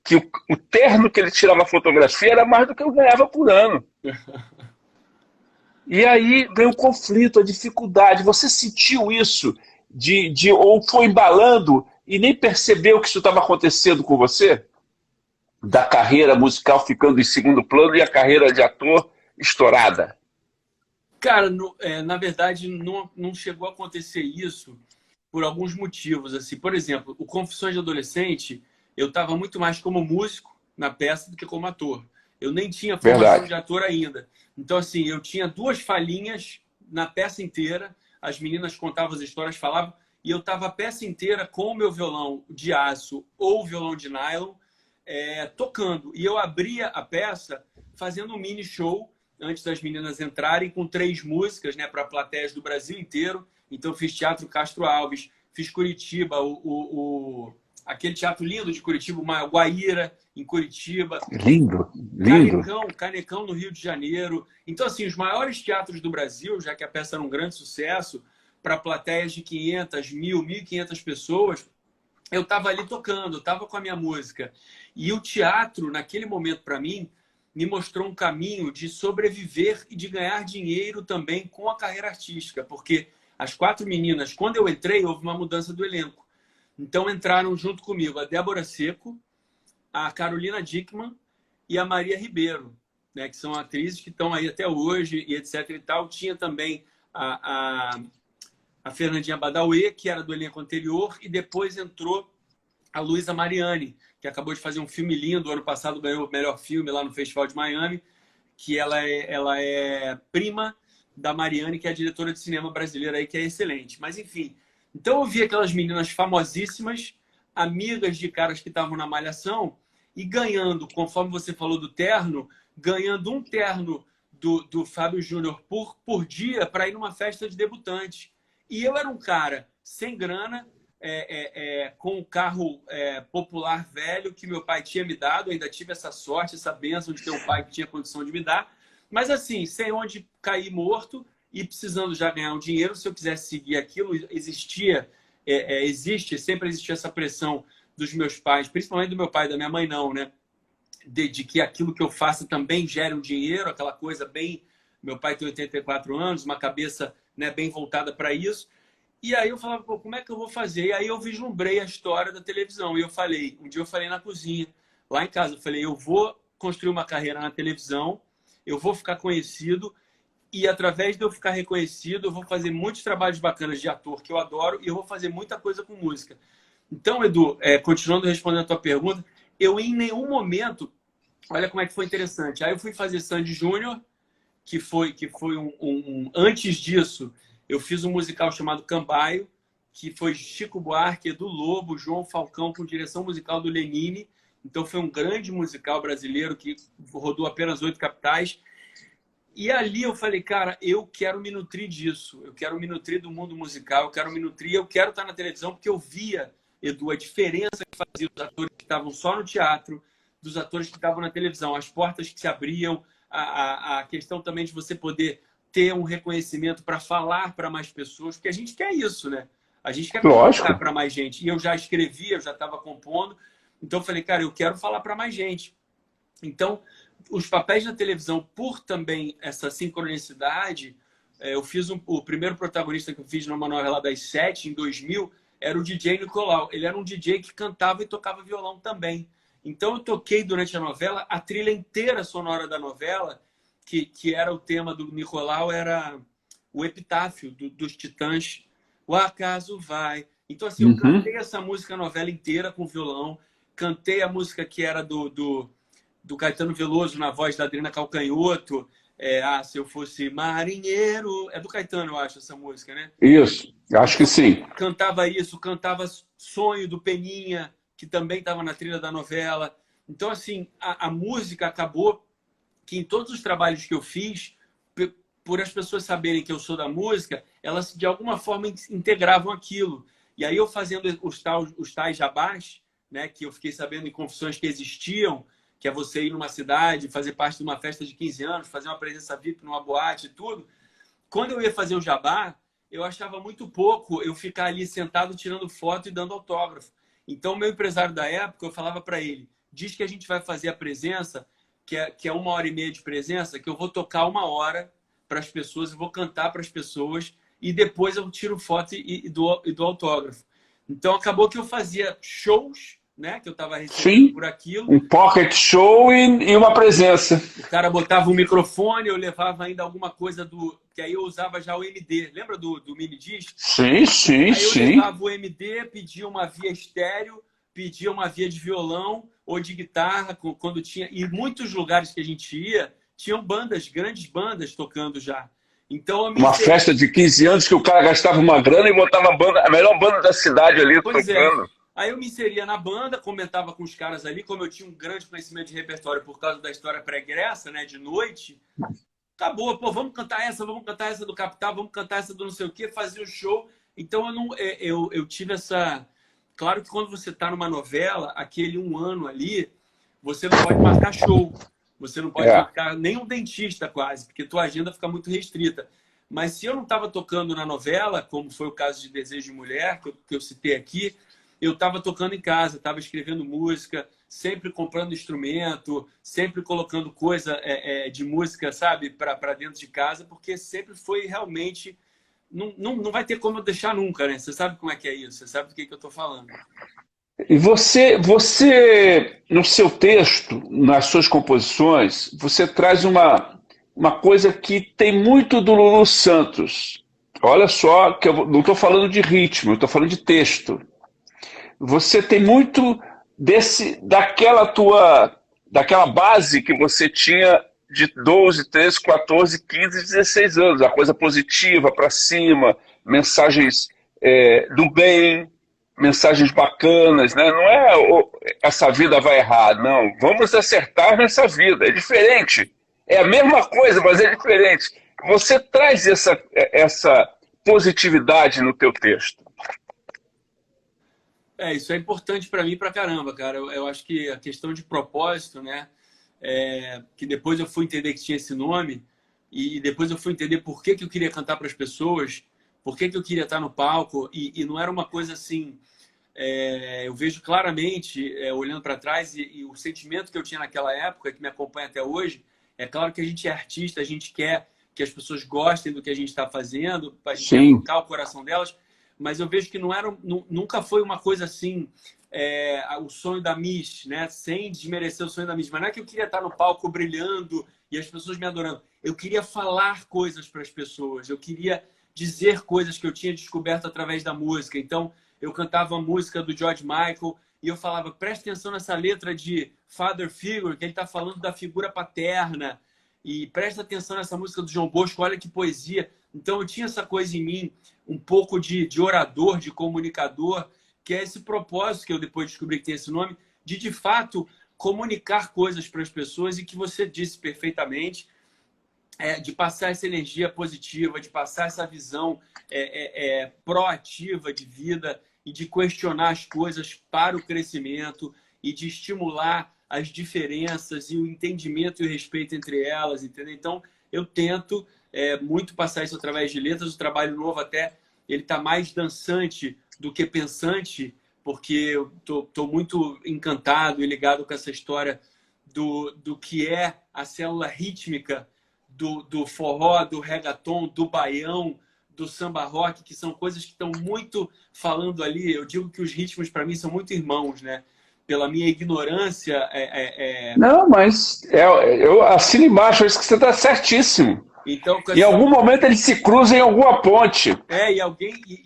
que o terno que ele tirava a fotografia era mais do que eu ganhava por ano. E aí vem o conflito, a dificuldade. Você sentiu isso? Ou foi embalando e nem percebeu que isso estava acontecendo com você? Da carreira musical ficando em segundo plano e a carreira de ator estourada? Cara, na verdade, não chegou a acontecer isso, por alguns motivos. Assim. Por exemplo, o Confissões de Adolescente, eu estava muito mais como músico na peça do que como ator. Eu nem tinha formação de Verdade. ator ainda. Então, assim, eu tinha 2 falhinhas na peça inteira. As meninas contavam as histórias, falavam, e eu estava a peça inteira com o meu violão de aço ou violão de nylon, tocando. E eu abria a peça fazendo um mini show antes das meninas entrarem, com 3 músicas, né, para plateias do Brasil inteiro. Então, eu fiz Teatro Castro Alves, fiz Curitiba, aquele teatro lindo de Curitiba, o Guaíra, em Curitiba. Lindo, lindo. Canecão no Rio de Janeiro. Então, assim, os maiores teatros do Brasil, já que a peça era um grande sucesso, para plateias de 500, 1.000, 1.500 pessoas, eu estava ali tocando, eu estava com a minha música. E o teatro, naquele momento, para mim, me mostrou um caminho de sobreviver e de ganhar dinheiro também com a carreira artística, porque as 4 meninas, quando eu entrei, houve uma mudança do elenco. Então entraram junto comigo a Débora Seco, a Carolina Dickmann e a Maria Ribeiro, né, que são atrizes que estão aí até hoje e etc e tal. Tinha também a Fernandinha Badawi, que era do elenco anterior, e depois entrou a Luísa Mariani, que acabou de fazer um filme lindo, ano passado ganhou o melhor filme lá no Festival de Miami, que ela é prima da Mariani, que é a diretora de cinema brasileira aí, que é excelente. Mas, enfim, então eu vi aquelas meninas famosíssimas, amigas de caras que estavam na Malhação, e ganhando, conforme você falou do terno, ganhando um terno do Fábio Júnior por dia para ir numa festa de debutante. E eu era um cara sem grana, com um carro popular velho que meu pai tinha me dado. Eu ainda tive essa sorte, essa bênção de ter um pai que tinha condição de me dar. Mas assim, sem onde cair morto e precisando já ganhar um dinheiro, se eu quisesse seguir aquilo, sempre existiu essa pressão dos meus pais, principalmente do meu pai e da minha mãe não, né? De que aquilo que eu faço também gere um dinheiro, aquela coisa bem... Meu pai tem 84 anos, uma cabeça, né, bem voltada para isso. E aí eu falava, pô, como é que eu vou fazer? E aí eu vislumbrei a história da televisão. E um dia eu falei na cozinha, lá em casa, eu falei, eu vou construir uma carreira na televisão, eu vou ficar conhecido, e através de eu ficar reconhecido, eu vou fazer muitos trabalhos bacanas de ator, que eu adoro, e eu vou fazer muita coisa com música. Então, Edu, continuando respondendo a tua pergunta, eu em nenhum momento, olha como é que foi interessante. Aí eu fui fazer Sandy Júnior, que foi antes disso, eu fiz um musical chamado Cambaio, que foi Chico Buarque, Edu Lobo, João Falcão, com direção musical do Lenine. Então foi um grande musical brasileiro que rodou apenas 8 capitais. E ali eu falei, cara, eu quero me nutrir disso. Eu quero me nutrir do mundo musical, eu quero estar na televisão, porque eu via, Edu, a diferença que fazia os atores que estavam só no teatro, dos atores que estavam na televisão, as portas que se abriam, a questão também de você poder ter um reconhecimento para falar para mais pessoas, porque a gente quer isso, né? A gente quer comunicar para mais gente. E eu já escrevia, eu já estava compondo. Então eu falei, cara, eu quero falar para mais gente. Então, os papéis na televisão, por também essa sincronicidade, eu fiz o primeiro protagonista que eu fiz numa novela das 7, em 2000, era o DJ Nicolau. Ele era um DJ que cantava e tocava violão também. Então eu toquei durante a novela, a trilha inteira sonora da novela, que era o tema do Nicolau, era o Epitáfio dos Titãs, O Acaso Vai. Então assim, eu cantei essa música a novela inteira com violão, cantei a música que era do Caetano Veloso, na voz da Adriana Calcanhoto, Se Eu Fosse Marinheiro, é do Caetano, eu acho, essa música, né? Isso, acho que sim. Cantava isso, cantava Sonho do Peninha, que também estava na trilha da novela. Então, assim, a música acabou que em todos os trabalhos que eu fiz, por as pessoas saberem que eu sou da música, elas de alguma forma integravam aquilo. E aí eu fazendo os tais jabás, né, que eu fiquei sabendo em confissões que existiam, que é você ir numa cidade, fazer parte de uma festa de 15 anos, fazer uma presença VIP numa boate e tudo. Quando eu ia fazer o jabá, eu achava muito pouco eu ficar ali sentado tirando foto e dando autógrafo. Então, o meu empresário da época, eu falava para ele, diz que a gente vai fazer a presença, que é 1h30 de presença, que eu vou tocar 1 hora para as pessoas, eu vou cantar para as pessoas e depois eu tiro foto e dou autógrafo. Então, acabou que eu fazia shows, né, que eu estava recebendo por aquilo. Um pocket show e uma presença. O cara botava um microfone, eu levava ainda alguma coisa que aí eu usava já o MD. Lembra do mini disc? Sim, sim, Aí eu sim. levava o MD, pedia uma via estéreo, pedia uma via de violão ou de guitarra, quando tinha. E muitos lugares que a gente ia, tinham bandas, grandes bandas tocando já. Então eu me Uma festa de 15 anos que o cara gastava uma grana e botava a melhor banda da cidade ali Pois é. tocando. Aí eu me inseria na banda, comentava com os caras ali, como eu tinha um grande conhecimento de repertório por causa da história pregressa, né, de noite. Acabou, pô, vamos cantar essa do Capital, vamos cantar essa do não sei o quê, fazia o show. Então eu não, eu tive essa. Claro que quando você está numa novela, aquele um ano ali, você não pode marcar show, você não pode É. marcar nem um dentista quase, porque tua agenda fica muito restrita. Mas se eu não estava tocando na novela, como foi o caso de Desejo de Mulher, que eu citei aqui, eu estava tocando em casa, estava escrevendo música, sempre comprando instrumento, sempre colocando coisa de música, sabe, para dentro de casa, porque sempre foi realmente. Não vai ter como eu deixar nunca, né? Você sabe como é que é isso, você sabe do que eu estou falando. E você, no seu texto, nas suas composições, você traz uma coisa que tem muito do Lulu Santos. Olha só, que eu não estou falando de ritmo, eu estou falando de texto. Você tem muito daquela base que você tinha de 12, 13, 14, 15, 16 anos, a coisa positiva, para cima, mensagens do bem, mensagens bacanas, né? Não é essa vida vai errar, não. Vamos acertar nessa vida. É diferente. É a mesma coisa, mas é diferente. Você traz essa positividade no teu texto. Isso é importante para mim pra caramba, cara. Eu acho que a questão de propósito, né? Que depois eu fui entender que tinha esse nome e depois eu fui entender por que eu queria cantar para as pessoas, por que eu queria estar no palco e não era uma coisa assim. Eu vejo claramente, olhando para trás e o sentimento que eu tinha naquela época, que me acompanha até hoje, é claro que a gente é artista, a gente quer que as pessoas gostem do que a gente está fazendo, a gente quer Sim. tocar o coração delas, mas eu vejo que nunca foi uma coisa assim, o sonho da Miss, né? Sem desmerecer o sonho da Miss. Mas não é que eu queria estar no palco brilhando e as pessoas me adorando. Eu queria falar coisas para as pessoas, eu queria dizer coisas que eu tinha descoberto através da música. Então, eu cantava a música do George Michael e eu falava, presta atenção nessa letra de Father Figure, que ele está falando da figura paterna. E presta atenção nessa música do João Bosco, olha que poesia. Então eu tinha essa coisa em mim, um pouco de orador, de comunicador, que é esse propósito que eu depois descobri que tem esse nome, de fato comunicar coisas para as pessoas e que você disse perfeitamente, de passar essa energia positiva, de passar essa visão proativa de vida e de questionar as coisas para o crescimento e de estimular as diferenças e o entendimento e o respeito entre elas, entendeu? Então, eu tento muito passar isso através de letras. O trabalho novo até, ele está mais dançante do que pensante, porque eu tô muito encantado e ligado com essa história do que é a célula rítmica do forró, do reggaeton, do baião, do samba rock, que são coisas que estão muito falando ali. Eu digo que os ritmos, para mim, são muito irmãos, né? Pela minha ignorância. Não, mas eu assino embaixo, acho que você está certíssimo. Então, Em algum momento eles se cruzam em alguma ponte.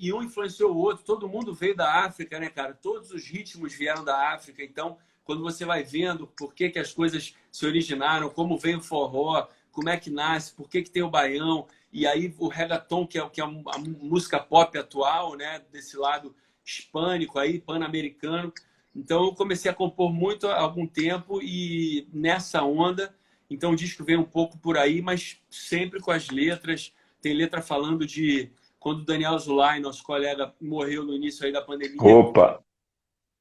E um influenciou o outro. Todo mundo veio da África, né, cara? Todos os ritmos vieram da África. Então, quando você vai vendo por que as coisas se originaram, como veio o forró, como é que nasce, por que tem o baião, e aí o reggaeton, que é a música pop atual, né, desse lado hispânico aí, pan-americano. Então eu comecei a compor muito há algum tempo e nessa onda, então o disco vem um pouco por aí, mas sempre com as letras. Tem letra falando de quando o Daniel Zulay, nosso colega, morreu no início aí da pandemia. Opa!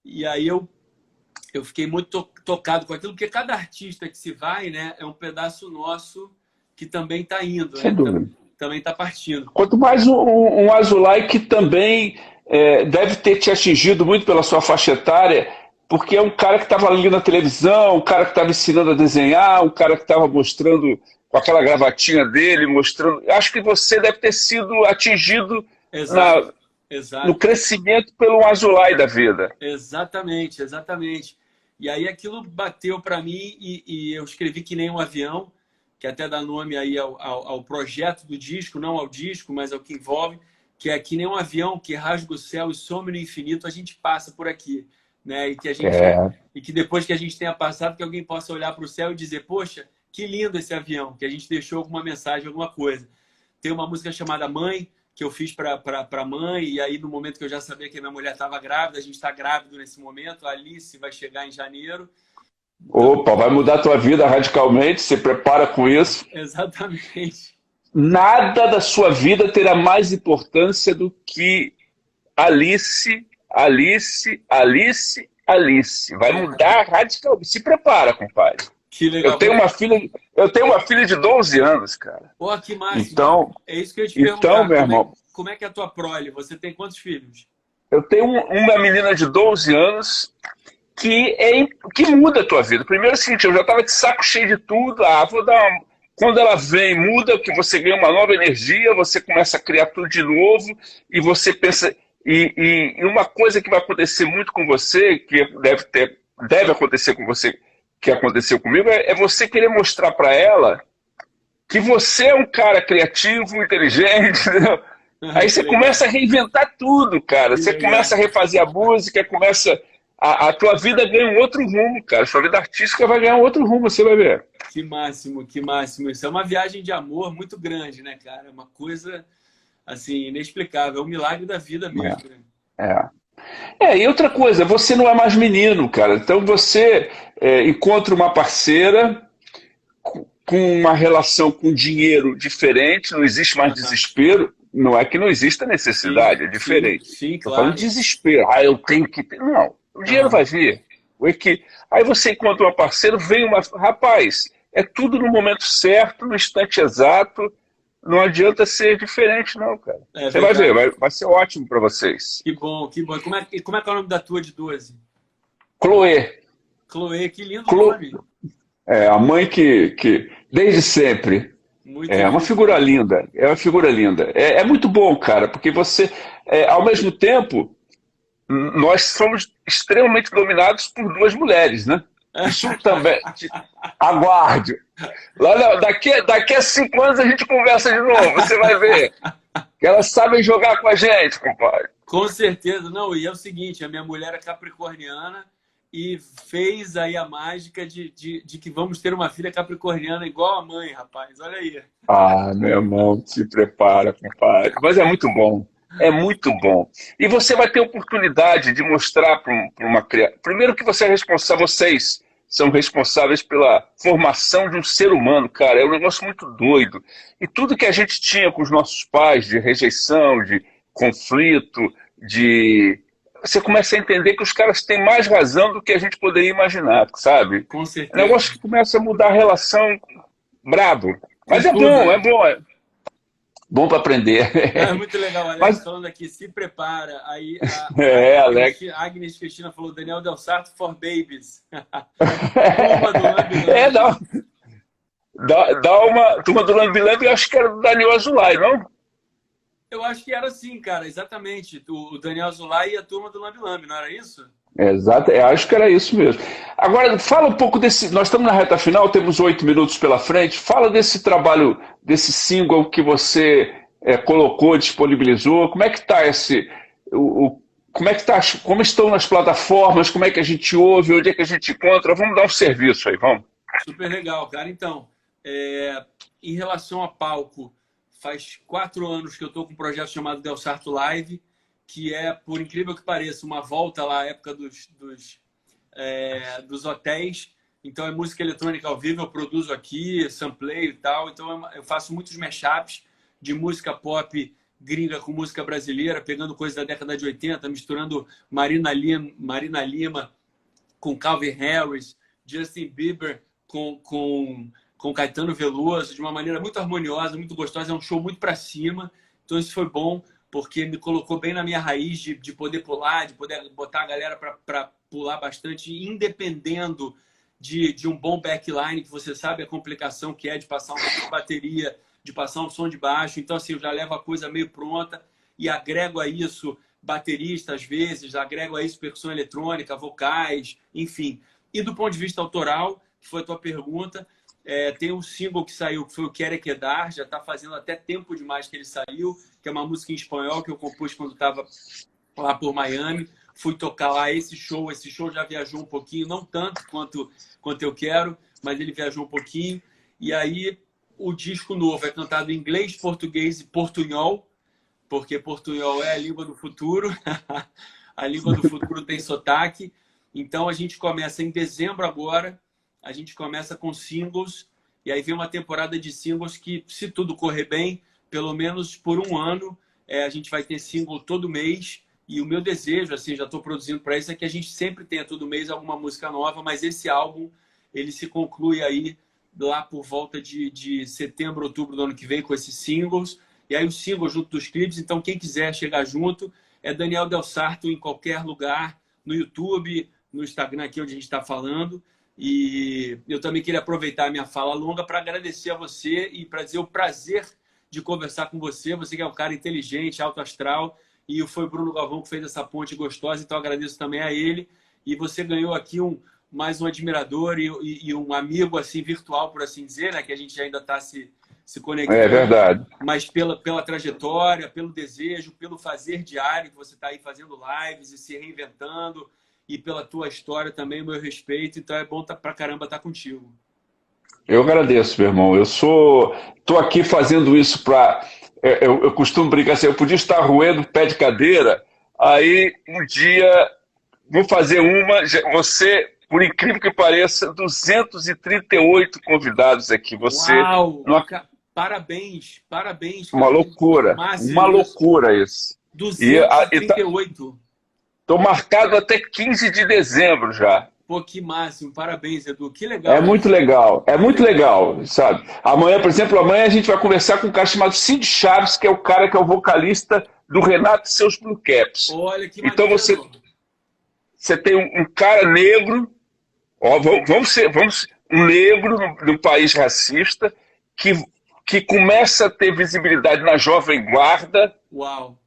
E aí eu fiquei muito tocado com aquilo, porque cada artista que se vai, né, é um pedaço nosso que também está indo, Sem né? dúvida. Também está partindo. Quanto mais um Azulay que também deve ter te atingido muito pela sua faixa etária, porque é um cara que estava ali na televisão, um cara que estava ensinando a desenhar, um cara que estava mostrando com aquela gravatinha dele, mostrando. Acho que você deve ter sido atingido Exato. no crescimento pelo Azulay da vida. Exatamente, exatamente. E aí aquilo bateu para mim e eu escrevi Que Nem um Avião, que até dá nome aí ao projeto do disco, não ao disco, mas ao que envolve, que é que nem um avião que rasga o céu e some no infinito, a gente passa por aqui, né? E que depois que a gente tenha passado, que alguém possa olhar para o céu e dizer, poxa, que lindo esse avião, que a gente deixou alguma mensagem, alguma coisa. Tem uma música chamada Mãe, que eu fiz para a mãe, e aí no momento que eu já sabia que a minha mulher estava grávida, a gente está grávido nesse momento, a Alice vai chegar em janeiro. Então, Opa, vai mudar a tua vida radicalmente, se prepara com isso. exatamente. Nada da sua vida terá mais importância do que Alice, Alice, Alice, Alice. Vai mudar radicalmente. Se prepara, compadre. Que legal. Eu tenho uma filha de 12 anos, cara. Pô, que máximo. Então, é isso que eu ia te perguntar. meu irmão, como é que é a tua prole? Você tem quantos filhos? eu tenho uma menina de 12 anos que muda a tua vida. Primeiro é o seguinte, eu já estava de saco cheio de tudo. Quando ela vem, muda, que você ganha uma nova energia, você começa a criar tudo de novo, e você pensa... E uma coisa que vai acontecer muito com você, que deve acontecer com você, que aconteceu comigo, é você querer mostrar para ela que você é um cara criativo, inteligente, entendeu? Aí você começa a reinventar tudo, cara. Você começa a refazer a música, a tua vida ganha um outro rumo, cara. A sua vida artística vai ganhar um outro rumo, você vai ver. Que máximo, que máximo. Isso é uma viagem de amor muito grande, né, cara? É uma coisa, assim, inexplicável. É um milagre da vida mesmo. E outra coisa, você não é mais menino, cara. Então você encontra uma parceira com uma relação com dinheiro diferente, não existe mais desespero. Não é que não exista necessidade, é diferente. Sim, Estou claro. falando de desespero. Eu tenho que ter. Não, o dinheiro vai vir. Aí você encontra um parceiro, Rapaz, é tudo no momento certo, no instante exato. Não adianta ser diferente, não, cara. Você vai ver, vai ser ótimo para vocês. Que bom, que bom. Como é que é o nome da tua de 12? Chloe. Chloe, que lindo nome. A mãe que desde sempre. Uma figura linda. É uma figura linda. É muito bom, cara, porque você, ao mesmo tempo, nós somos extremamente dominados por duas mulheres, né? Isso também. Aguarde. Daqui a 5 anos a gente conversa de novo, você vai ver. Que elas sabem jogar com a gente, compadre. Com certeza. Não, e é o seguinte, a minha mulher é capricorniana e fez aí a mágica de que vamos ter uma filha capricorniana igual a mãe, rapaz. Olha aí. Meu irmão, se prepara, compadre. Mas é muito bom. É muito bom. E você vai ter oportunidade de mostrar para uma criança. Primeiro que você é responsável, vocês são responsáveis pela formação de um ser humano, cara. É um negócio muito doido. E tudo que a gente tinha com os nossos pais, de rejeição, de conflito, você começa a entender que os caras têm mais razão do que a gente poderia imaginar, sabe? Com certeza. É um negócio que começa a mudar a relação brabo. Mas é bom, é bom. Bom para aprender. É muito legal, Alex, falando aqui, se prepara. Aí Alex. A Agnes Cristina falou, Daniel Del Sarto for babies. Turma do Lambi Lambi, eu acho que era do Daniel Azulay, não? Eu acho que era assim, cara, exatamente. O Daniel Azulay e a turma do Lambi Lambi, não era isso? Exato, eu acho que era isso mesmo. Agora, fala um pouco desse... Nós estamos na reta final, temos 8 minutos pela frente. Fala desse trabalho, desse single que você colocou, disponibilizou. Como é que está como estão nas plataformas? Como é que a gente ouve? Onde é que a gente encontra? Vamos dar um serviço aí, vamos. Super legal, cara. Então, em relação a palco, faz 4 anos que eu estou com um projeto chamado Del Sarto Live, que é, por incrível que pareça, uma volta lá à época dos hotéis. Então é música eletrônica ao vivo, eu produzo aqui, sampleio e tal. Então eu faço muitos mashups de música pop gringa com música brasileira, pegando coisas da década de 80, misturando Marina Lima com Calvin Harris, Justin Bieber com Caetano Veloso, de uma maneira muito harmoniosa, muito gostosa. É um show muito pra cima. Então isso foi bom, porque me colocou bem na minha raiz de poder pular, de poder botar a galera para pular bastante, independendo de um bom backline, que você sabe a complicação que é de passar um som de bateria, de passar um som de baixo. Então, assim, eu já levo a coisa meio pronta e agrego a isso baterista, às vezes, agrego a isso percussão eletrônica, vocais, enfim. E do ponto de vista autoral, que foi a tua pergunta, Tem um single que saiu, que foi o Quere Quedar, já está fazendo até tempo demais que ele saiu, que é uma música em espanhol que eu compus quando estava lá por Miami. Fui tocar lá esse show já viajou um pouquinho, não tanto quanto eu quero, mas ele viajou um pouquinho. E aí o disco novo é cantado em inglês, português e portunhol, porque portunhol é a língua do futuro. A língua do futuro tem sotaque. Então a gente começa em dezembro agora, a gente começa com singles, e aí vem uma temporada de singles que, se tudo correr bem, pelo menos por um ano, a gente vai ter single todo mês. E o meu desejo, assim, já estou produzindo para isso, é que a gente sempre tenha todo mês alguma música nova, mas esse álbum, ele se conclui aí lá por volta de setembro, outubro do ano que vem, com esses singles. E aí os singles junto dos clipes, então quem quiser chegar junto, é Daniel Del Sarto em qualquer lugar, no YouTube, no Instagram aqui onde a gente está falando. E eu também queria aproveitar a minha fala longa para agradecer a você e para dizer o prazer de conversar com você. Você que é um cara inteligente, alto astral, e foi o Bruno Galvão que fez essa ponte gostosa, então agradeço também a ele. E você ganhou aqui mais um admirador e um amigo assim virtual, por assim dizer, né? Que a gente ainda está se conectando. É verdade. Mas pela trajetória, pelo desejo, pelo fazer diário, que você está aí fazendo lives e se reinventando, e pela tua história também, o meu respeito. Então é bom pra caramba estar contigo. Eu agradeço, meu irmão. Tô aqui fazendo isso para. Eu costumo brincar assim, eu podia estar roendo pé de cadeira, aí um dia vou fazer você, por incrível que pareça, 238 convidados aqui. Você. Uau! Não, Parabéns, parabéns. uma Cara. loucura, uma loucura isso. E 238. estou marcado até 15 de dezembro já. Pô, que máximo. Parabéns, Edu. Que legal. É muito legal, sabe? Amanhã, por exemplo, a gente vai conversar com um cara chamado Cid Chaves, que é o cara que é o vocalista do Renato e seus Blue Caps. Olha, que então maneiro. você tem um cara negro, vamos um negro num país racista, que começa a ter visibilidade na Jovem Guarda. Uau,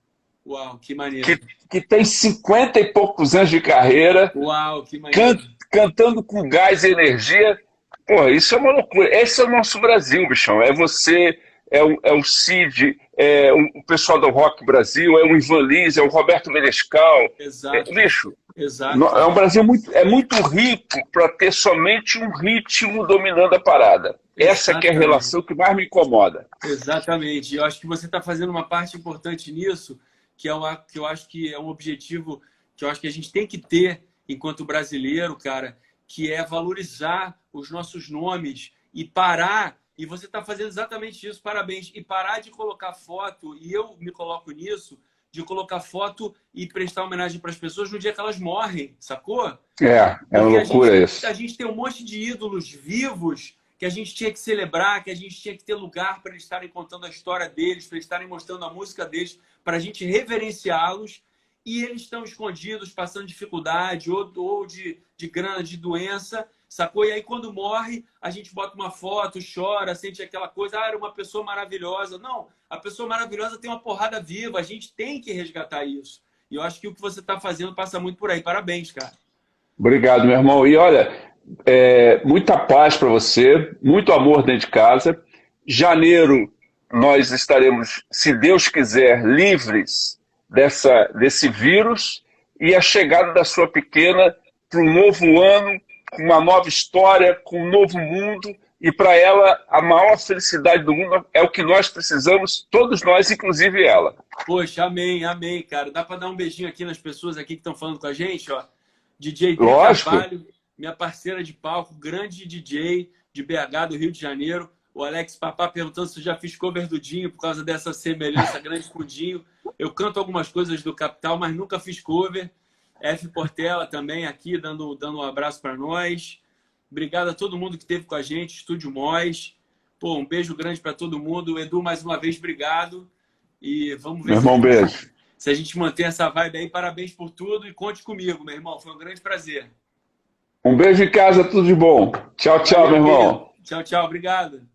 que maneiro. Que tem 50 e poucos anos de carreira. Uau, que maneiro. Cantando com gás e energia. Porra, isso é uma loucura. Esse é o nosso Brasil, bichão. É você, é o Cid, é o pessoal do Rock Brasil, é o Ivan Lins, é o Roberto Menescal. Exato. Bicho, exato. É um Brasil muito rico para ter somente um ritmo dominando a parada. Essa que é a relação que mais me incomoda. Exatamente. Eu acho que você está fazendo uma parte importante nisso, que eu acho que é um objetivo que eu acho que a gente tem que ter enquanto brasileiro, cara, que é valorizar os nossos nomes e parar, e você está fazendo exatamente isso, parabéns, e parar de colocar foto, e eu me coloco nisso, de colocar foto e prestar homenagem para as pessoas no dia que elas morrem, sacou? É uma loucura isso. A gente tem um monte de ídolos vivos que a gente tinha que celebrar, que a gente tinha que ter lugar para eles estarem contando a história deles, para eles estarem mostrando a música deles, para a gente reverenciá-los, e eles estão escondidos, passando dificuldade, ou de grana, de doença, sacou? E aí, quando morre, a gente bota uma foto, chora, sente aquela coisa, era uma pessoa maravilhosa. Não, a pessoa maravilhosa tem uma porrada viva, a gente tem que resgatar isso. E eu acho que o que você está fazendo passa muito por aí. Parabéns, cara. Obrigado, meu irmão. E olha, muita paz para você, muito amor dentro de casa. Janeiro, nós estaremos, se Deus quiser, livres desse vírus, e a chegada da sua pequena para um novo ano, com uma nova história, com um novo mundo, e para ela a maior felicidade do mundo é o que nós precisamos, todos nós, inclusive ela. Poxa, amém, amém, cara. Dá para dar um beijinho aqui nas pessoas aqui que estão falando com a gente, ó. DJ Dri Carvalho, minha parceira de palco, grande DJ de BH, do Rio de Janeiro. O Alex Papá perguntando se eu já fiz cover do Dinho por causa dessa semelhança grande com o Dinho. Eu canto algumas coisas do Capital, mas nunca fiz cover. F. Portela também aqui, dando um abraço para nós. Obrigado a todo mundo que esteve com a gente, Estúdio Mois. Pô, um beijo grande para todo mundo. Edu, mais uma vez, obrigado. E vamos ver beijo. Se a gente mantém essa vibe aí. Parabéns por tudo e conte comigo, meu irmão. Foi um grande prazer. Um beijo em casa, tudo de bom. Tchau, tchau, meu irmão. Tchau, tchau. Obrigado.